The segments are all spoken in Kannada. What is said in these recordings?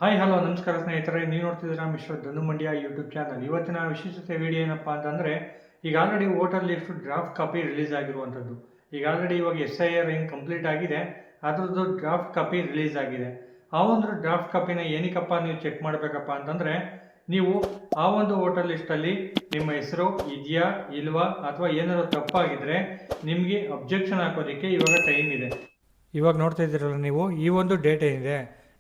ಹಾಯ್ ಹಲೋ ನಮಸ್ಕಾರ ಸ್ನೇಹಿತರೆ, ನೀವು ನೋಡ್ತಿದ್ದೀರಾ mister Dhanu Mandya YouTube channel. ಇವತ್ತಿನ ವಿಶೇಷತೆ ವಿಡಿಯೋ ಏನಪ್ಪ ಅಂತಂದರೆ, ಈಗ already voter list draft copy release ಆಗಿರುವಂಥದ್ದು. ಈಗ ಆಲ್ರೆಡಿ ಇವಾಗ SIR ಏನು ಕಂಪ್ಲೀಟ್ ಆಗಿದೆ, ಅದರದ್ದು ಡ್ರಾಫ್ಟ್ ಕಾಪಿ ರಿಲೀಸ್ ಆಗಿದೆ. ಆ ಒಂದು ಡ್ರಾಫ್ಟ್ ಕಾಪಿನ ಏನಕ್ಕಪ್ಪ ನೀವು ಚೆಕ್ ಮಾಡಬೇಕಪ್ಪ ಅಂತಂದರೆ, ನೀವು ಆ ಒಂದು ವೋಟರ್ ಲಿಸ್ಟಲ್ಲಿ ನಿಮ್ಮ ಹೆಸರು ಇದೆಯಾ ಇಲ್ವಾ ಅಥವಾ ಏನಾದರೂ ತಪ್ಪಾಗಿದ್ದರೆ ನಿಮಗೆ ಅಬ್ಜೆಕ್ಷನ್ ಹಾಕೋದಕ್ಕೆ ಇವಾಗ ಟೈಮ್ ಇದೆ. ಇವಾಗ ನೋಡ್ತಾ ಇದ್ದೀರಲ್ಲ ನೀವು, ಈ ಒಂದು ಡೇಟ್ ಏನಿದೆ,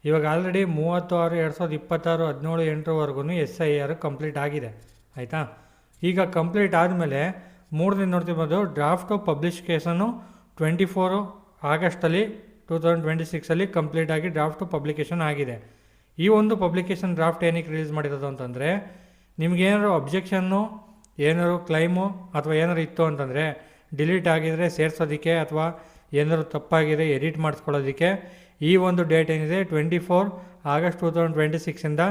ಇವಾಗ ಆಲ್ರೆಡಿ 30/6/2026 17/8ವರೆಗೂ SIR ಕಂಪ್ಲೀಟ್ ಆಗಿದೆ. ಆಯಿತಾ, ಈಗ ಕಂಪ್ಲೀಟ್ ಆದಮೇಲೆ 3 ದಿನ ನೋಡ್ತಿರ್ಬೋದು, ಡ್ರಾಫ್ಟು ಪಬ್ಲಿಕೇಶನ್ನು 24 ಆಗಸ್ಟಲ್ಲಿ 2026 ಕಂಪ್ಲೀಟ್ ಆಗಿ ಡ್ರಾಫ್ಟು ಪಬ್ಲಿಕೇಶನ್ ಆಗಿದೆ. ಈ ಒಂದು ಪಬ್ಲಿಕೇಶನ್ ಡ್ರಾಫ್ಟ್ ಏನಕ್ಕೆ ರಿಲೀಸ್ ಮಾಡಿರೋದು ಅಂತಂದರೆ, ನಿಮಗೇನಾದ್ರು ಅಬ್ಜೆಕ್ಷನ್ನು ಏನಾದ್ರು ಕ್ಲೈಮು ಅಥವಾ ಏನಾದ್ರು ಇತ್ತು ಅಂತಂದರೆ ಡಿಲೀಟ್ ಆಗಿದರೆ ಸೇರಿಸೋದಕ್ಕೆ ಅಥವಾ ಏನಾದ್ರು ತಪ್ಪಾಗಿದೆ ಎಡಿಟ್ ಮಾಡಿಸ್ಕೊಳ್ಳೋದಕ್ಕೆ ಈ ಒಂದು ಡೇಟ್ ಏನಿದೆ 24 ಆಗಸ್ಟ್ 2026ಇಂದ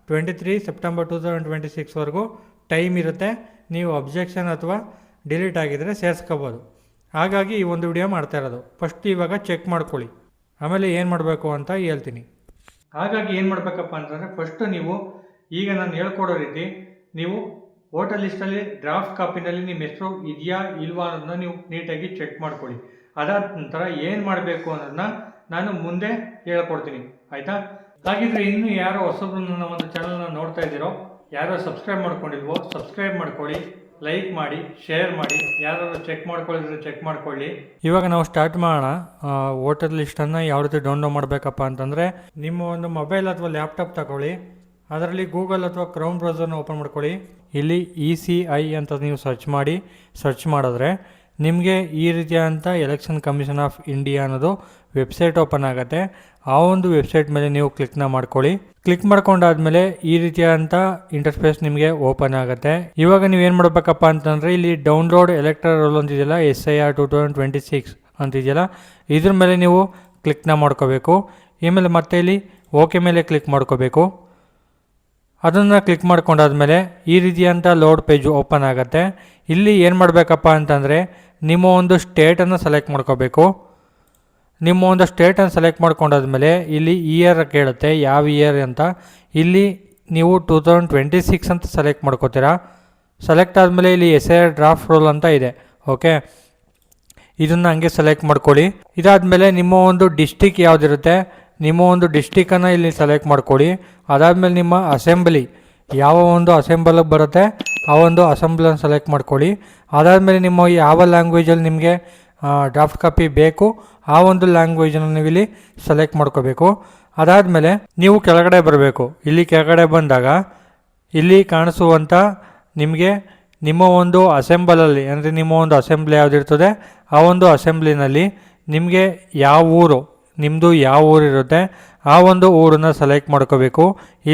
23 ಸೆಪ್ಟೆಂಬರ್ 2026ವರೆಗೂ ಟೈಮ್ ಇರುತ್ತೆ. ನೀವು ಅಬ್ಜೆಕ್ಷನ್ ಅಥವಾ ಡಿಲೀಟ್ ಆಗಿದರೆ ಸೇರಿಸ್ಕೋಬೋದು. ಹಾಗಾಗಿ ಈ ಒಂದು ವಿಡಿಯೋ ಮಾಡ್ತಾ ಇರೋದು. ಫಸ್ಟ್ ಇವಾಗ ಚೆಕ್ ಮಾಡ್ಕೊಳ್ಳಿ, ಆಮೇಲೆ ಏನು ಮಾಡಬೇಕು ಅಂತ ಹೇಳ್ತೀನಿ. ಹಾಗಾಗಿ ಏನು ಮಾಡಬೇಕಪ್ಪ ಅಂತಂದರೆ, ಫಸ್ಟು ನೀವು ಈಗ ನಾನು ಹೇಳ್ಕೊಡೋ ರೀತಿ ನೀವು ವೋಟರ್ ಲಿಸ್ಟಲ್ಲಿ ಡ್ರಾಫ್ಟ್ ಕಾಪಿನಲ್ಲಿ ನಿಮ್ಮ ಹೆಸರು ಇದೆಯಾ ಇಲ್ವಾ ಅನ್ನೋದನ್ನ ನೀವು ನೀಟಾಗಿ ಚೆಕ್ ಮಾಡ್ಕೊಳ್ಳಿ. ಅದಾದ ನಂತರ ಏನು ಮಾಡಬೇಕು ಅನ್ನೋದನ್ನ ನಾನು ಮುಂದೆ ಹೇಳ್ಕೊಡ್ತೀನಿ. ಆಯಿತಾ, ಹಾಗಿದ್ರೆ ಇನ್ನೂ ಯಾರೋ ಹೊಸಬ್ರು ನನ್ನ ಒಂದು ಚಾನಲ್ನ ನೋಡ್ತಾ ಇದ್ದೀರೋ, ಯಾರೋ ಸಬ್ಸ್ಕ್ರೈಬ್ ಮಾಡ್ಕೊಂಡಿಲ್ವೋ ಸಬ್ಸ್ಕ್ರೈಬ್ ಮಾಡ್ಕೊಳ್ಳಿ, ಲೈಕ್ ಮಾಡಿ, ಶೇರ್ ಮಾಡಿ. ಯಾರಾದರೂ ಚೆಕ್ ಮಾಡ್ಕೊಳ್ಳಿದ್ರೆ ಚೆಕ್ ಮಾಡ್ಕೊಳ್ಳಿ. ಇವಾಗ ನಾವು ಸ್ಟಾರ್ಟ್ ಮಾಡೋಣ. ವೋಟರ್ ಲಿಸ್ಟನ್ನು ಯಾವ ರೀತಿ ಡೌನ್ಲೋಡ್ ಮಾಡಬೇಕಪ್ಪ ಅಂತಂದರೆ, ನಿಮ್ಮ ಒಂದು ಮೊಬೈಲ್ ಅಥವಾ ಲ್ಯಾಪ್ಟಾಪ್ ತಗೊಳ್ಳಿ, ಅದರಲ್ಲಿ ಗೂಗಲ್ ಅಥವಾ ಕ್ರೌಮ್ ಬ್ರೌಸರ್ನ ಓಪನ್ ಮಾಡ್ಕೊಳ್ಳಿ. ಇಲ್ಲಿ ECI ಅಂತ ನೀವು ಸರ್ಚ್ ಮಾಡಿದ್ರೆ ನಿಮಗೆ ಈ ರೀತಿಯಾದಂಥ ಎಲೆಕ್ಷನ್ ಕಮಿಷನ್ ಆಫ್ ಇಂಡಿಯಾ ಅನ್ನೋದು ವೆಬ್ಸೈಟ್ ಓಪನ್ ಆಗುತ್ತೆ. ಆ ಒಂದು ವೆಬ್ಸೈಟ್ ಮೇಲೆ ನೀವು ಕ್ಲಿಕ್ನ ಮಾಡ್ಕೊಳ್ಳಿ. ಕ್ಲಿಕ್ ಮಾಡ್ಕೊಂಡಾದ್ಮೇಲೆ ಈ ರೀತಿಯಾದಂಥ ಇಂಟರ್ಫೇಸ್ ನಿಮಗೆ ಓಪನ್ ಆಗುತ್ತೆ. ಇವಾಗ ನೀವೇನು ಮಾಡಬೇಕಪ್ಪ ಅಂತಂದರೆ, ಇಲ್ಲಿ ಡೌನ್ಲೋಡ್ ಎಲೆಕ್ಟರಲ್ ರೋಲ್ ಅಂತಿದೆಯಲ್ಲ, SIR 2026 ಅಂತಿದೆಯಲ್ಲ, ಇದ್ರ ಮೇಲೆ ನೀವು ಕ್ಲಿಕ್ನ ಮಾಡ್ಕೋಬೇಕು. ಆಮೇಲೆ ಮತ್ತೆ ಇಲ್ಲಿ ಓಕೆ ಮೇಲೆ ಕ್ಲಿಕ್ ಮಾಡ್ಕೋಬೇಕು. ಅದನ್ನು ಕ್ಲಿಕ್ ಮಾಡ್ಕೊಂಡಾದ್ಮೇಲೆ ಈ ರೀತಿಯಂಥ ಲೋಡ್ ಪೇಜ್ ಓಪನ್ ಆಗುತ್ತೆ. ಇಲ್ಲಿ ಏನು ಮಾಡಬೇಕಪ್ಪ ಅಂತಂದರೆ, ನಿಮ್ಮ ಒಂದು ಸ್ಟೇಟನ್ನು ಸೆಲೆಕ್ಟ್ ಮಾಡ್ಕೋಬೇಕು. ನಿಮ್ಮ ಒಂದು ಸ್ಟೇಟನ್ನು ಸೆಲೆಕ್ಟ್ ಮಾಡ್ಕೊಂಡಾದ್ಮೇಲೆ ಇಲ್ಲಿ ಇಯರ್ ಕೇಳುತ್ತೆ, ಯಾವ ಇಯರ್ ಅಂತ. ಇಲ್ಲಿ ನೀವು 2026 ಅಂತ ಸೆಲೆಕ್ಟ್ ಮಾಡ್ಕೋತೀರಾ. ಸೆಲೆಕ್ಟ್ ಆದಮೇಲೆ ಇಲ್ಲಿ SIR ಡ್ರಾಫ್ಟ್ ರೋಲ್ ಅಂತ ಇದೆ. ಓಕೆ, ಇದನ್ನು ಹಂಗೆ ಸೆಲೆಕ್ಟ್ ಮಾಡ್ಕೊಳ್ಳಿ. ಇದಾದಮೇಲೆ ನಿಮ್ಮ ಒಂದು ಡಿಸ್ಟಿಕ್ ಯಾವುದಿರುತ್ತೆ, ನಿಮ್ಮ ಒಂದು ಡಿಸ್ಟಿಕನ್ನು ಇಲ್ಲಿ ಸೆಲೆಕ್ಟ್ ಮಾಡ್ಕೊಳ್ಳಿ. ಅದಾದಮೇಲೆ ನಿಮ್ಮ ಅಸೆಂಬ್ಲಿ ಯಾವ ಒಂದು ಅಸೆಂಬಲಿಗೆ ಬರುತ್ತೆ ಆ ಒಂದು ಅಸೆಂಬ್ಲಿಯನ್ನು ಸೆಲೆಕ್ಟ್ ಮಾಡ್ಕೊಳ್ಳಿ. ಅದಾದಮೇಲೆ ನಿಮ್ಮ ಯಾವ ಲ್ಯಾಂಗ್ವೇಜಲ್ಲಿ ನಿಮಗೆ ಡ್ರಾಫ್ಟ್ ಕಾಪಿ ಬೇಕು ಆ ಒಂದು ಲ್ಯಾಂಗ್ವೇಜನ್ನು ನೀವು ಇಲ್ಲಿ ಸೆಲೆಕ್ಟ್ ಮಾಡ್ಕೋಬೇಕು. ಅದಾದಮೇಲೆ ನೀವು ಕೆಳಗಡೆ ಬರಬೇಕು. ಇಲ್ಲಿ ಕೆಳಗಡೆ ಬಂದಾಗ ಇಲ್ಲಿ ಕಾಣಿಸುವಂಥ ನಿಮಗೆ ನಿಮ್ಮ ಒಂದು ಅಸೆಂಬಲಲ್ಲಿ, ಅಂದರೆ ನಿಮ್ಮ ಒಂದು ಅಸೆಂಬ್ಲಿ ಯಾವುದಿರ್ತದೆ ಆ ಒಂದು ಅಸೆಂಬ್ಲಿನಲ್ಲಿ ನಿಮಗೆ ಯಾವ ಊರು, ನಿಮ್ಮದು ಯಾವ ಊರಿರುತ್ತೆ ಆ ಒಂದು ಊರನ್ನು ಸೆಲೆಕ್ಟ್ ಮಾಡ್ಕೋಬೇಕು.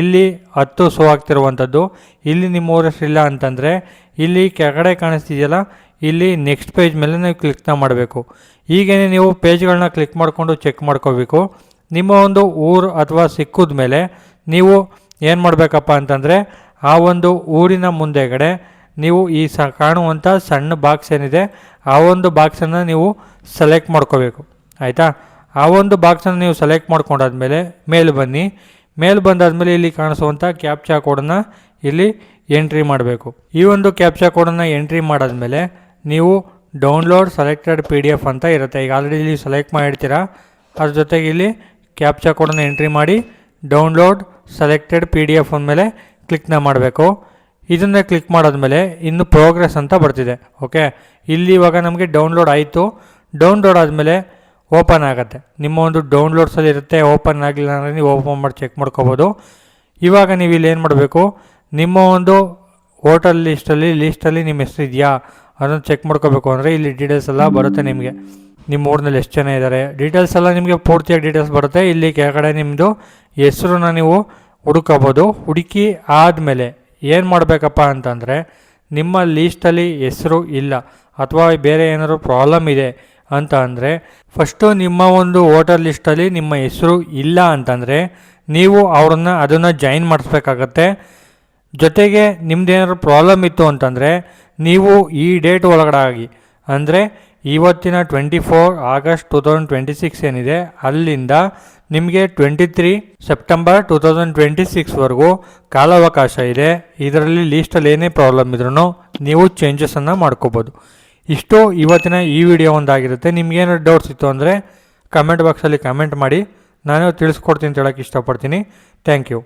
ಇಲ್ಲಿ 10 ಶೋ ಆಗ್ತಿರುವಂಥದ್ದು. ಇಲ್ಲಿ ನಿಮ್ಮ ಊರಷ್ಟಿಲ್ಲ ಅಂತಂದರೆ ಇಲ್ಲಿ ಕೆಳಗಡೆ ಕಾಣಿಸ್ತಿದೆಯಲ್ಲ, ಇಲ್ಲಿ ನೆಕ್ಸ್ಟ್ ಪೇಜ್ ಮೇಲೆ ನೀವು ಕ್ಲಿಕ್ನ ಮಾಡಬೇಕು. ಹೀಗೇ ನೀವು ಪೇಜ್ಗಳನ್ನ ಕ್ಲಿಕ್ ಮಾಡಿಕೊಂಡು ಚೆಕ್ ಮಾಡ್ಕೋಬೇಕು. ನಿಮ್ಮ ಒಂದು ಊರು ಅಥವಾ ಸಿಕ್ಕಿದ ಮೇಲೆ ನೀವು ಏನು ಮಾಡಬೇಕಪ್ಪ ಅಂತಂದರೆ, ಆ ಒಂದು ಊರಿನ ಮುಂದೆಗಡೆ ನೀವು ಈ ಕಾಣುವಂಥ ಸಣ್ಣ ಬಾಕ್ಸ್ ಏನಿದೆ ಆ ಒಂದು ಬಾಕ್ಸನ್ನು ನೀವು ಸೆಲೆಕ್ಟ್ ಮಾಡ್ಕೋಬೇಕು. ಆಯಿತಾ, ಆ ಒಂದು ಬಾಕ್ಸನ್ನು ನೀವು ಸೆಲೆಕ್ಟ್ ಮಾಡ್ಕೊಂಡಾದ್ಮೇಲೆ ಮೇಲೆ ಬನ್ನಿ. ಮೇಲೆ ಬಂದಾದಮೇಲೆ ಇಲ್ಲಿ ಕಾಣಿಸುವಂಥ ಕ್ಯಾಪ್ಚಾ ಕೋಡನ್ನು ಇಲ್ಲಿ ಎಂಟ್ರಿ ಮಾಡಬೇಕು. ಈ ಒಂದು ಕ್ಯಾಪ್ಚಾ ಕೋಡನ್ನು ಎಂಟ್ರಿ ಮಾಡಾದ್ಮೇಲೆ ನೀವು ಡೌನ್ಲೋಡ್ ಸೆಲೆಕ್ಟೆಡ್ PDF ಅಂತ ಇರುತ್ತೆ. ಈಗ ಆಲ್ರೆಡಿ ಇಲ್ಲಿ ಸೆಲೆಕ್ಟ್ ಮಾಡಿರ್ತೀರಾ. ಅದ್ರ ಜೊತೆಗೆ ಇಲ್ಲಿ ಕ್ಯಾಪ್ಚಾ ಕೋಡನ್ನು ಎಂಟ್ರಿ ಮಾಡಿ ಡೌನ್ಲೋಡ್ ಸೆಲೆಕ್ಟೆಡ್ PDF ಅಂದಮೇಲೆ ಕ್ಲಿಕ್ನ ಮಾಡಬೇಕು. ಇದನ್ನು ಕ್ಲಿಕ್ ಮಾಡಾದ್ಮೇಲೆ ಇನ್ನು ಪ್ರೋಗ್ರೆಸ್ ಅಂತ ಬರ್ತಿದೆ. ಓಕೆ, ಇಲ್ಲಿ ಇವಾಗ ನಮಗೆ ಡೌನ್ಲೋಡ್ ಆಯಿತು. ಡೌನ್ಲೋಡ್ ಆದಮೇಲೆ ಓಪನ್ ಆಗುತ್ತೆ. ನಿಮ್ಮ ಒಂದು ಡೌನ್ಲೋಡ್ಸಲ್ಲಿ ಇರುತ್ತೆ. ಓಪನ್ ಆಗಲಿಲ್ಲ ಅಂದರೆ ನೀವು ಓಪನ್ ಮಾಡಿ ಚೆಕ್ ಮಾಡ್ಕೋಬೋದು. ಇವಾಗ ನೀವು ಇಲ್ಲಿ ಏನು ಮಾಡಬೇಕು, ನಿಮ್ಮ ಒಂದು ವೋಟರ್ ಲಿಸ್ಟಲ್ಲಿ ನಿಮ್ಮ ಹೆಸರು ಇದೆಯಾ ಅದನ್ನು ಚೆಕ್ ಮಾಡ್ಕೋಬೇಕು. ಅಂದರೆ ಇಲ್ಲಿ ಡೀಟೇಲ್ಸ್ ಎಲ್ಲ ಬರುತ್ತೆ ನಿಮಗೆ. ನಿಮ್ಮ ಊರಿನಲ್ಲಿ ಎಷ್ಟು ಜನ ಇದ್ದಾರೆ ಡೀಟೇಲ್ಸ್ ಎಲ್ಲ ನಿಮಗೆ ಪೂರ್ತಿಯಾಗಿ ಡೀಟೇಲ್ಸ್ ಬರುತ್ತೆ. ಇಲ್ಲಿ ಕೆಳಗಡೆ ನಿಮ್ಮದು ಹೆಸರನ್ನ ನೀವು ಹುಡುಕೋಬೋದು. ಹುಡುಕಿ ಆದಮೇಲೆ ಏನು ಮಾಡಬೇಕಪ್ಪ ಅಂತಂದರೆ, ನಿಮ್ಮ ಲೀಸ್ಟಲ್ಲಿ ಹೆಸರು ಇಲ್ಲ ಅಥವಾ ಬೇರೆ ಏನಾದರೂ ಪ್ರಾಬ್ಲಮ್ ಇದೆ ಅಂತ ಅಂದರೆ, ಫಸ್ಟು ನಿಮ್ಮ ಒಂದು ವೋಟರ್ ಲಿಸ್ಟಲ್ಲಿ ನಿಮ್ಮ ಹೆಸರು ಇಲ್ಲ ಅಂತಂದರೆ ನೀವು ಅದನ್ನು ಜಾಯಿನ್ ಮಾಡಿಸ್ಬೇಕಾಗತ್ತೆ. ಜೊತೆಗೆ ನಿಮ್ಮದೇನಾದ್ರು ಪ್ರಾಬ್ಲಮ್ ಇತ್ತು ಅಂತಂದರೆ ನೀವು ಈ ಡೇಟ್ ಒಳಗಡೆ ಆಗಿ, ಅಂದರೆ ಇವತ್ತಿನ 24 ಆಗಸ್ಟ್ 2026 ಏನಿದೆ ಅಲ್ಲಿಂದ ನಿಮಗೆ 23 ಸೆಪ್ಟೆಂಬರ್ 2026ವರೆಗೂ ಕಾಲಾವಕಾಶ ಇದೆ. ಇದರಲ್ಲಿ ಲೀಸ್ಟಲ್ಲಿ ಏನೇ ಪ್ರಾಬ್ಲಮ್ ಇದ್ರೂ ನೀವು ಚೇಂಜಸನ್ನು ಮಾಡ್ಕೋಬೋದು. ಇಷ್ಟು ಇವತ್ತಿನ ಈ ವಿಡಿಯೋ ಒಂದಾಗಿರುತ್ತೆ. ನಿಮ್ಗೇನಾದ್ರು ಡೌಟ್ಸ್ ಇತ್ತು ಅಂದರೆ ಕಮೆಂಟ್ ಬಾಕ್ಸಲ್ಲಿ ಕಮೆಂಟ್ ಮಾಡಿ, ನಾನು ತಿಳಿಸ್ಕೊಡ್ತೀನಿ ಅಂತ ಹೇಳೋಕ್ಕೆ ಇಷ್ಟಪಡ್ತೀನಿ. Thank you.